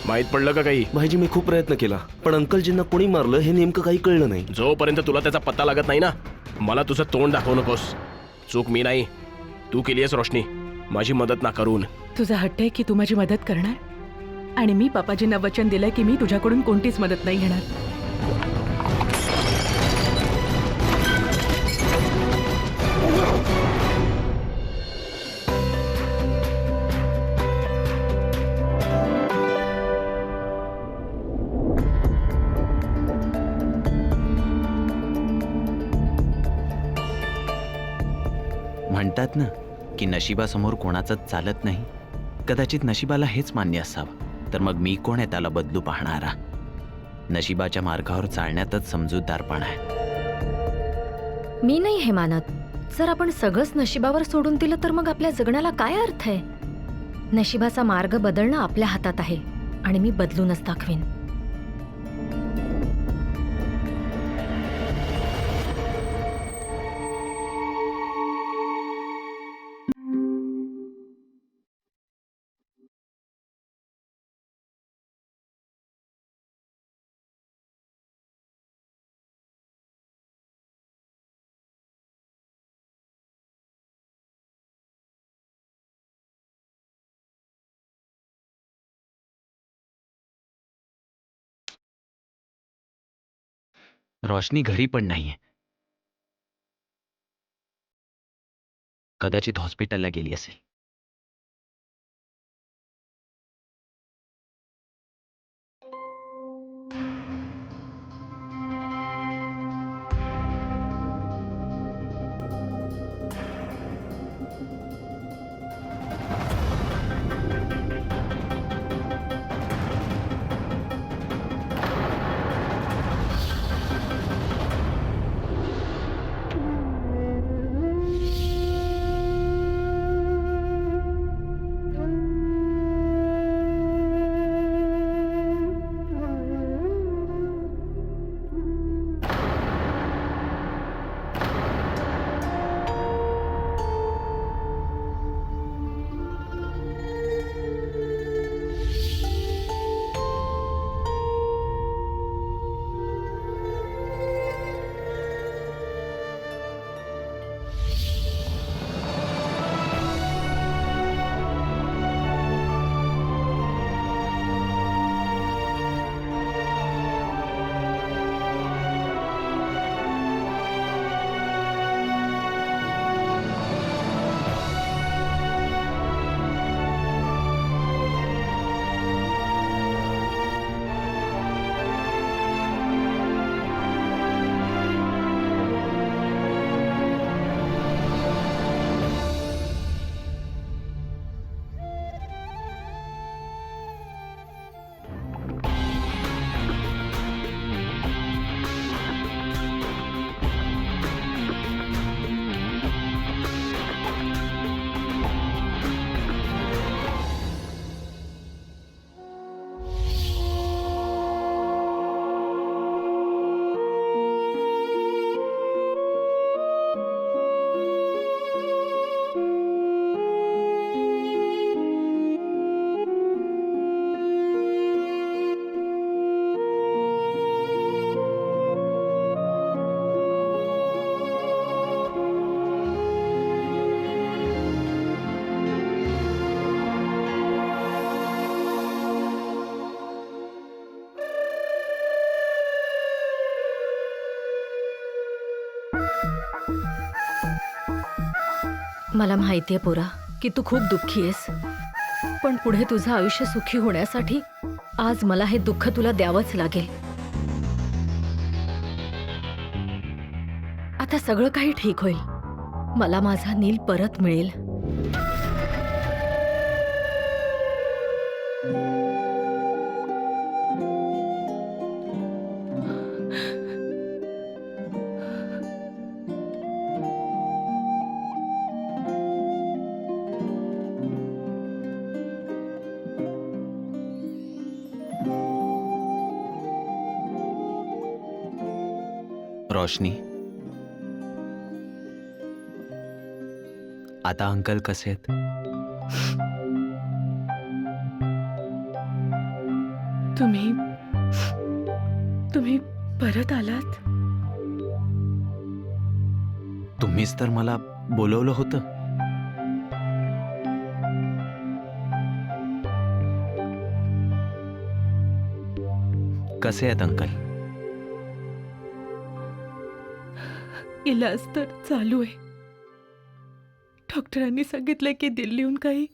माहित पडलं का काही? भाईजी मी खूप प्रयत्न केला, पण अंकलजींना कोणी मारलं हे नेमकं काही कळलं नाही. जोपर्यंत तुला त्याचा पत्ता लागत नाही ना, मला तुझं तोंड दाखवू नकोस. चूक मी नाही, तू केली आहेस रोशनी, माझी मदत ना करून. तुझा हट्ट आहे की तू माझी मदत करणार, आणि मी पापाजींना वचन दिलंय की मी तुझ्याकडून कोणतीच मदत नाही घेणार. म्हणतात ना की नशिबासमोर कोणाचंच चालत नाही. कदाचित नशिबाला हेच मान्य असावं, तर मग मी कोण आहे त्याला बदलू पाहणारा? नशिबाच्या मार्गावर चालण्यातच समजूतदारपणा आहे. मी नाही हे मानत. जर आपण सगळंच नशिबावर सोडून दिलं तर मग आपल्या जगण्याला काय अर्थ आहे? नशिबाचा मार्ग बदलणं आपल्या हातात आहे, आणि मी बदलूनच दाखवीन. रोशनी घरी पण नाहीये. कदाचित हॉस्पिटलला गेली असेल. मला माहितीये पोरा की तू खूप दुःखी आहेस, पण पुढे तुझं आयुष्य सुखी होण्यासाठी आज मला हे दुःख तुला द्यावंच लागेल. आता सगळं काही ठीक होईल. मला माझा नील परत मिळेल. रोशनी, आता अंकल कसे आहेत? तुम्ही परत आलात? तुम्हीच तर मला बोलवलं होतं. कसे आहेत अंकल? इलाज तर चालू आहे. डॉक्टरांनी सांगितलंय की दिल्लीहून काही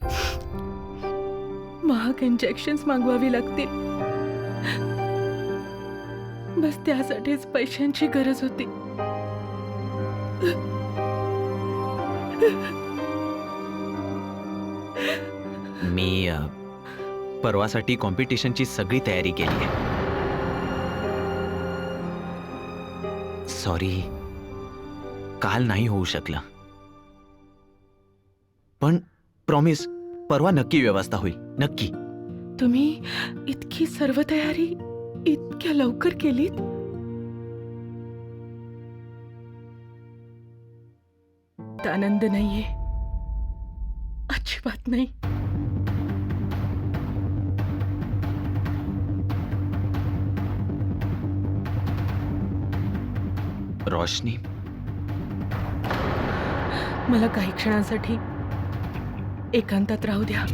महाग इंजेक्शन्स मागवावी लागतील. बस त्यासाठीच पैशांची गरज होती. मी परवासाठी कॉम्पिटिशनची सगळी तयारी केली आहे. सॉरी, काल नाही होऊ शकलं. पण प्रॉमिस, परवा नक्की व्यवस्था होईल, नक्की. तुम्ही इतकी सर्व तयारी इतक्या लवकर केलीत? आनंद नाहीये, अजिबात नाही. रोशनी, मला काही क्षणांसाठी एकांतात राहू द्या.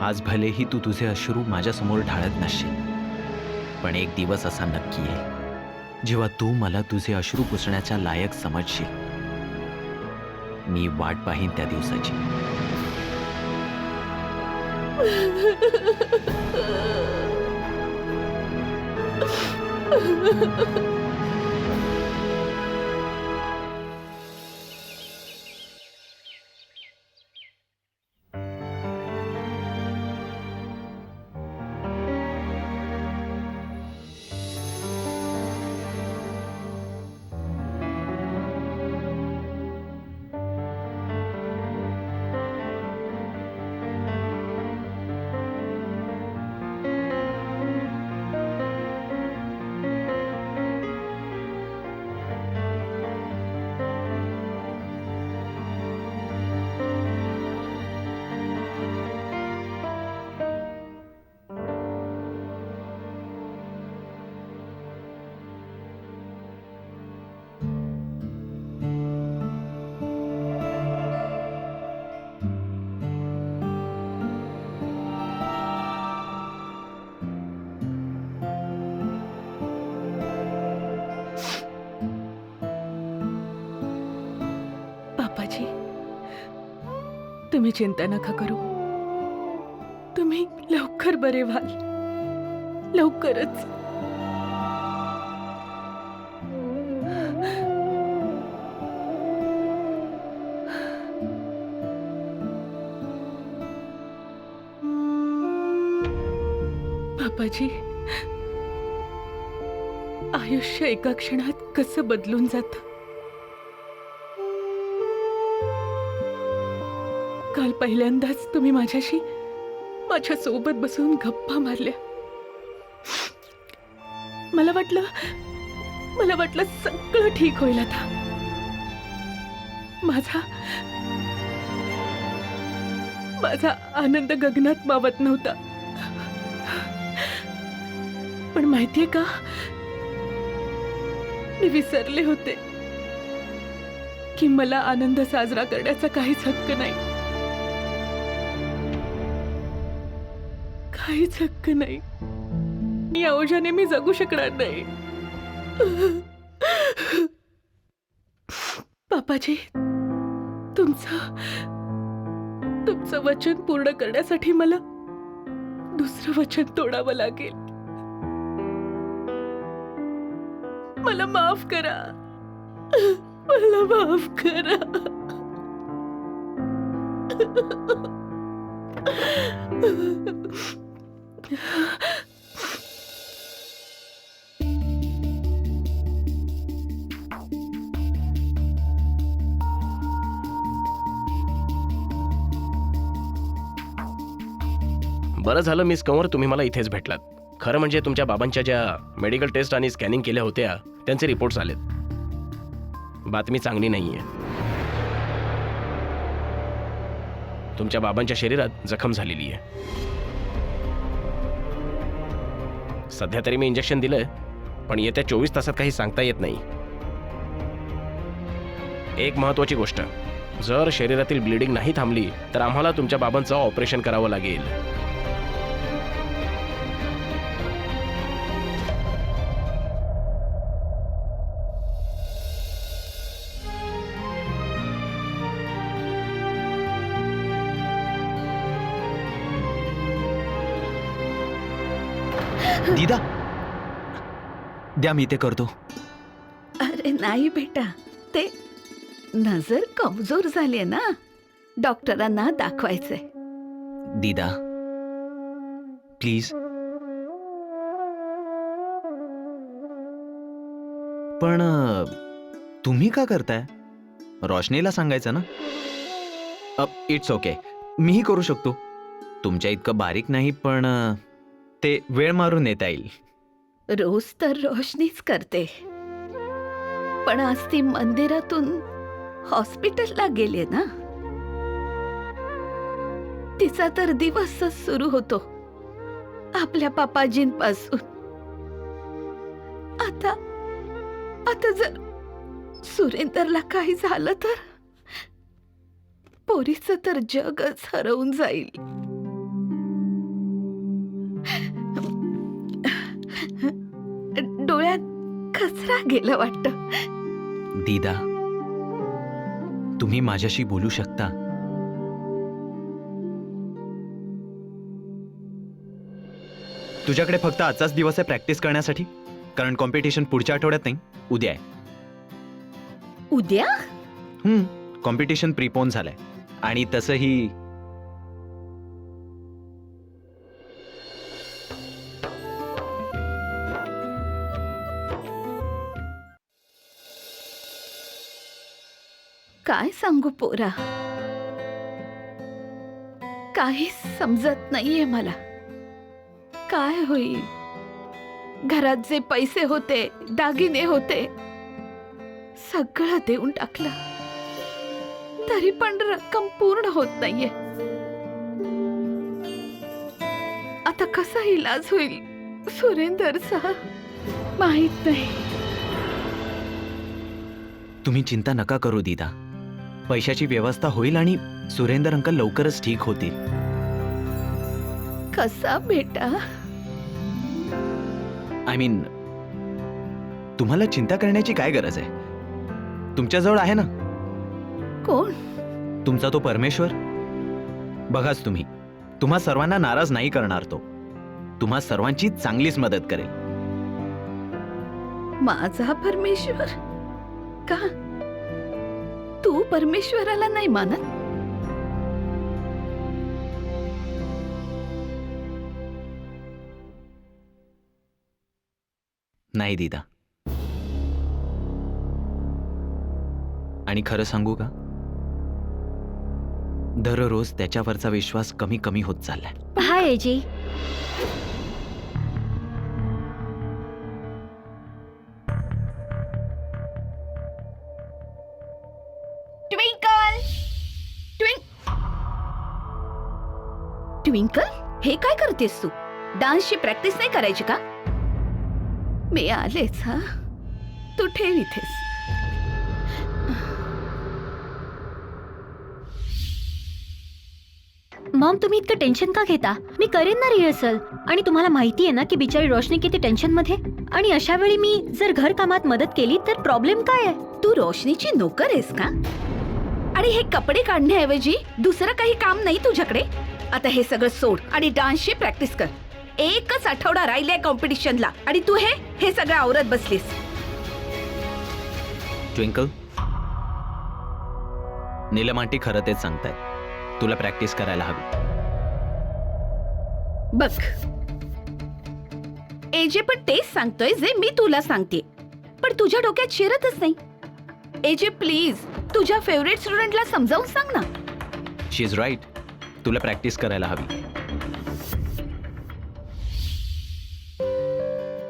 आज भलेही तू तुझे अश्रू माझ्यासमोर ढाळत नसशील, पण एक दिवस असा नक्की येईल जेव्हा तू मला तुझे अश्रू पुसण्याच्या लायक समजशील. मी वाट पाहीन त्या दिवसाची. पापाजी, तुम्ही चिंता नका करू. तुम्ही लवकर बरे व्हाल, लवकरच. पापाजी, आयुष्य एका क्षणात कसं बदलून जातं. काल पहिल्यांदाच तुम्ही माझ्या सोबत बसून गप्पा मारल्या. मला वाटलं सगळं ठीक होईल आता. माझा आनंद गगनात मावत नव्हता. पण माहितीये का, मी विसरले होते की मला आनंद साजरा करण्याचा काहीच हक्क नाही. काहीच हक्क नाही. या ओझ्याने मी जगू शकणार नाही. पापाजी, तुमचं वचन पूर्ण करण्यासाठी मला दुसरं वचन तोडावं लागेल. मला माफ करा. मला माफ करा. बरं झालं मिस कंवर, तुम्ही मला इथेच भेटलात. खरं म्हणजे तुमच्या बाबांच्या ज्या मेडिकल टेस्ट आणि स्कॅनिंग केल्या होत्या त्यांचे रिपोर्ट्स आलेत. बातमी चांगली नाहीये. तुमच्या बाबांच्या शरीरात जखम झालेली आहे. सध्या तरी मी इंजेक्शन दिलंय, पण येत्या 24 तासात काही सांगता येत नाही. एक महत्वाची गोष्ट, जर शरीरातील ब्लिडिंग नाही थांबली तर आम्हाला तुमच्या बाबांचं ऑपरेशन करावं लागेल. दीदा, द्या मी ते करतो. अरे नाही बेटा, ते नजर कमजोर झाली ना, डॉक्टरांना दाखवायचंय. दीदा प्लीज. पण तुम्ही का करताय? रोशनीला सांगायचं ना. इट्स ओके, मीही करू शकतो. तुमच्या इतकं बारीक नाही, पण ते वेळ मारून येता येईल. रोज तर रोशनीच करते, पण आज ती मंदिरातून हॉस्पिटलला गेली ना. तिचा तर दिवसच सुरू होतो आपल्या पापाजींपासून. आता जर सुरेंदरला काही झालं तर पोरीचं तर जगच हरवून जाईल. डोळ्यात कचरा गेला वाटतं. दीदा, तुम्ही माझ्याशी बोलू शकता. तुझ्याकडे फक्त आजचाच दिवस आहे प्रॅक्टिस करण्यासाठी, कारण कॉम्पिटिशन पुढच्या आठवड्यात नाही, उद्या आहे. उद्या? कॉम्पिटिशन प्रीपोन झालंय. आणि तसंही काय सांगू पोरा, काहीच समजत नाहीये मला. काय होईल? घरात जे पैसे होते, दागिने होते, सगळं देऊन टाकलं, तरी पण रक्कम पूर्ण होत नाहीये. आता कसा इलाज होईल सुरेंदरचा माहित नाही. तुम्ही चिंता नका करू दीदा. पैशाची व्यवस्था होईल आणि सुरेंदर अंकल लवकरच ठीक होतील. कसा बेटा? आय मीन, तुम्हाला चिंता करण्याची काय गरज आहे? तुमच्याजवळ आहे ना कोण? तुमचा तो परमेश्वर. बघाच तुम्ही, तुम्हा सर्वांना नाराज नाही करणार तो. तुम्हा सर्वांची चांगलीच मदत करेल. माझा परमेश्वर? का तू परमेश्वराला नाही मानत? नाही दीदा. आणि खरं सांगू का, दररोज त्याच्यावरचा विश्वास कमी कमी होत चाललाय. हाय एजी. ट्विंकल, ट्विंकल, हे काय करतेस तू? डान्सची प्रॅक्टिस नाही करायची का? मी आलेच. हा, तू ठेव इथेच. मॉम, तुम्ही इतकं टेन्शन का घेता? मी करेन ना रिहर्सल. आणि तुम्हाला माहिती आहे ना की बिचारी रोशनी किती टेन्शन मध्ये. आणि अशा वेळी मी जर घर कामात मदत केली तर प्रॉब्लेम काय आहे? तू रोशनीची नोकर आहेस का? आणि हे कपडे काढण्याऐवजी दुसरं काही काम नाही तुझ्याकडे? आता हे सगळं सोड आणि डान्सची प्रॅक्टिस कर. एकच आठवडा राहिलाय कॉम्पिटिशनला आणि तू हे सगळं आवरत बसलीस. ट्विंकल, नीलम आंटी खरं तेच सांगतायत. तुला प्रॅक्टिस करायला हवी. बघ एजे पण तेच सांगतोय जे मी तुला सांगते, पण तुझ्या डोक्यात शिरतच नाही. एजे प्लीज तुझ्या फेवरेट स्टुडंटला समजावून सांग ना. शी इज राईट. तुला प्रॅक्टिस करायला हवी.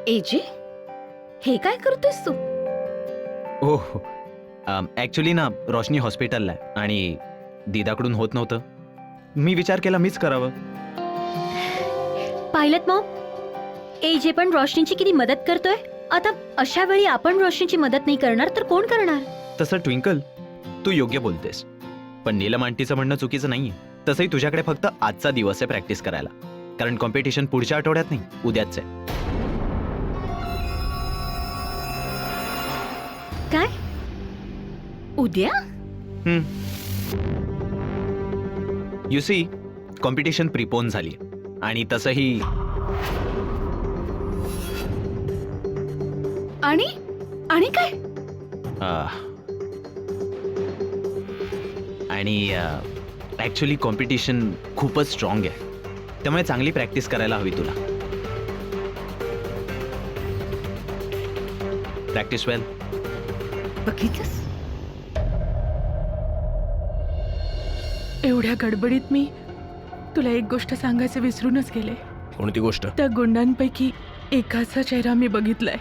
एजे हे काय करतोयस तू? ओह, ॲक्च्युली ना रोशनी हॉस्पिटलला आहे आणि दीदाकडून होत नव्हतं. मी विचार केला मीच करावं. पाहिलं मॉम, एजे पण रोशनीची किती मदत करतोय. आता अशा वेळी आपण रोशनीची मदत नाही करणार तर कोण करणार? तसं ट्विंकल, तू योग्य बोलतेस, पण नीलम आंटीचं म्हणणं चुकीचं नाहीये. तसंही तुझ्याकडे फक्त आजचा दिवस आहे प्रॅक्टिस करायला, कारण कॉम्पिटिशन पुढच्या आठवड्यात नाही, उद्याच आहे. काय? उद्या? यू सी, कॉम्पिटिशन प्रिपोन झाली आणि तसंही आणि काय? आणि ॲक्च्युली कॉम्पिटिशन खूपच स्ट्रॉंग आहे, त्यामुळे चांगली प्रॅक्टिस करायला हवी तुला. प्रॅक्टिस वेल. बघितलंस? एवढ्या गडबडीत मी तुला एक गोष्ट सांगायचं विसरूनच गेले. कोणती गोष्ट? त्या गुंडांपैकी एकाचा चेहरा मी बघितलाय.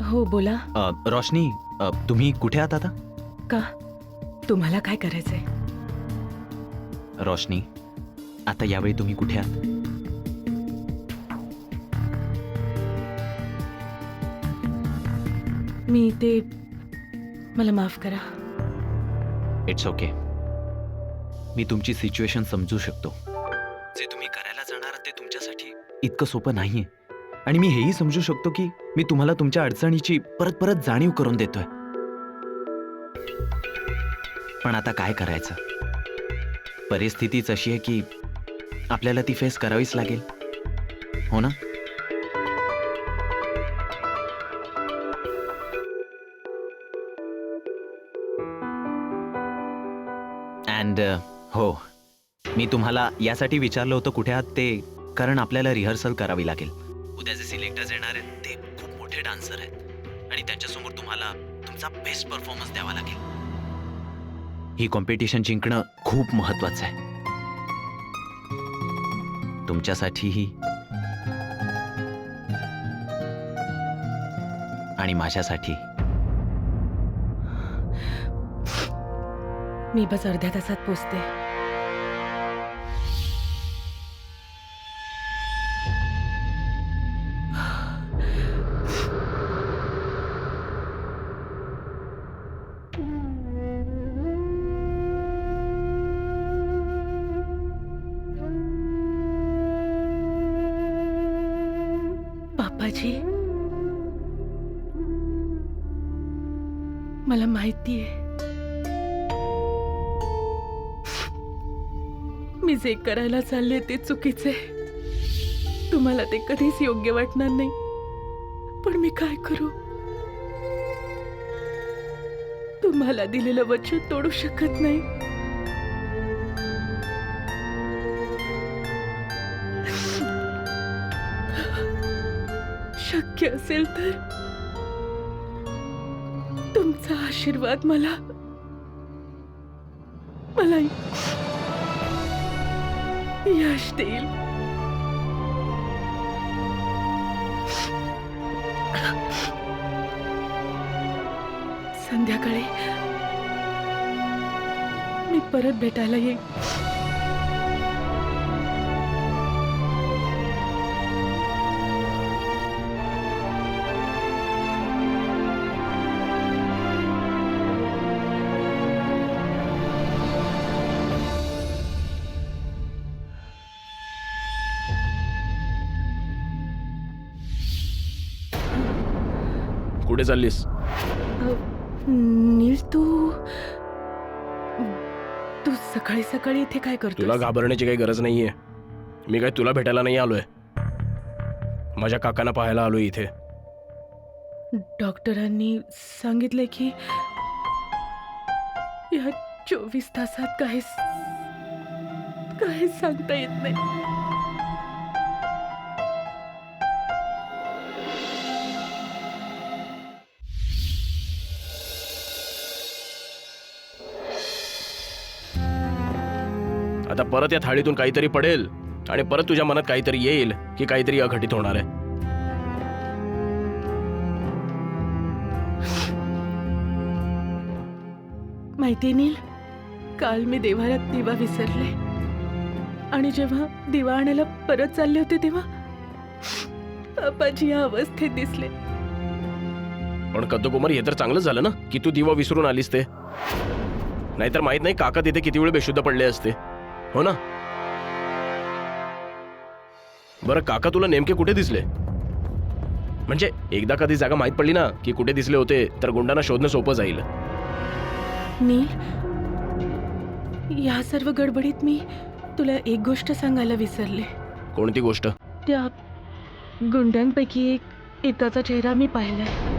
हो बोला. रोशनी, तुम्ही कुठे आहात आता? का तुम्हाला काय करायचंय? रोशनी, आता यावेळी तुम्ही कुठे आहात? मी ते मला माफ करा. It's okay. मी तुमची सिच्युएशन समजू शकतो. जे तुम्ही करायला जाणार ते तुमच्यासाठी इतकं सोपं नाहीये, आणि मी हेही समजू शकतो की मी तुम्हाला तुमच्या अडचणीची परत परत जाणीव करून देतोय. पण आता काय करायचं? परिस्थितीच अशी आहे की आपल्याला ती फेस करावीच लागेल, हो ना? अँड हो, मी तुम्हाला यासाठी विचारलं होतं कुठे आहात ते, कारण आपल्याला रिहर्सल करावी लागेल. उद्या जे सिलेक्टर्स येणार आहेत ते खूप मोठे डान्सर आहेत आणि त्यांच्यासमोर तुम्हाला तुमचा बेस्ट परफॉर्मन्स द्यावा लागेल. ही कॉम्पिटिशन जिंकणं खूप महत्वाचं आहे, तुमच्यासाठीही आणि माझ्यासाठी. मी बस अर्ध्या तासात पोचते. पापाजी, मला माहितीये मी जे करायला चालले ते चुकीचे. तुम्हाला ते कधीच योग्य वाटणार नाही, पण मी काय करू? तुम्हाला दिलेलं वचन तोडू शकत नाही. शक्य असेल तर तुमचा आशीर्वाद मला यश देईल. संध्याकाळी मी परत भेटायला येईन. कुठे चाललीस? नील तू सकाळी सकाळी इथे काय करतो? तुला घाबरण्याची काही गरज नाहीये. मी काय तुला भेटायला नाही आलोय. माझ्या काकांना पाहायला आलोय इथे. डॉक्टरांनी सांगितलं की या 24 तासात काही सांगता येत नाही. आता परत या थाळीतून काहीतरी पडेल आणि परत तुझ्या मनात काहीतरी येईल की काहीतरी अघटित होणार आहे. माहिती नील, काल मी देवाऱ्यात दिवा विसरले आणि जेव्हा दिवा आणायला परत चालले होते तेव्हा पापाजी या अवस्थेत दिसले. पण कद्दुकुमार, हे तर चांगलं झालं ना की तू दिवा विसरून आलीस ते. नाहीतर माहित नाही काका तिथे किती वेळ बेशुद्ध पडले असते. हो ना? बरं, काका तुला नेमके कुठे दिसले? म्हणजे एकदा कधी जागा माहित पडली ना की कुठे दिसले होते तर गुंडांना शोधणं सोपं जाईल. नील, या सर्व गडबडीत मी तुला एक गोष्ट सांगायला विसरले. कोणती गोष्ट? त्या गुंड्यांपैकी एकाचा चेहरा मी पाहिलाय.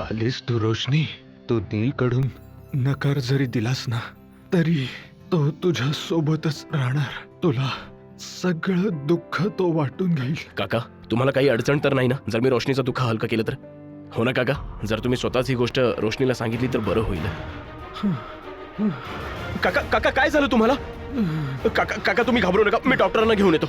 आलीस तू रोशनी. तू नीलकडून नकार जरी दिलास ना तरी तो तुझ्या सोबतच राहणार. तुला सगळं दुःख तो वाटून घेईल. काका, तुम्हाला काही अडचण तर नाही ना जर मी रोशनीचं दुःख हलकं केलं तर? हो ना काका? जर तुम्ही स्वतःच ही गोष्ट रोशनीला सांगितली तर बरं होईल. काका, काका काय झालं तुम्हाला? काका, काका तुम्ही घाबरू नका, मी डॉक्टरांना घेऊन येतो.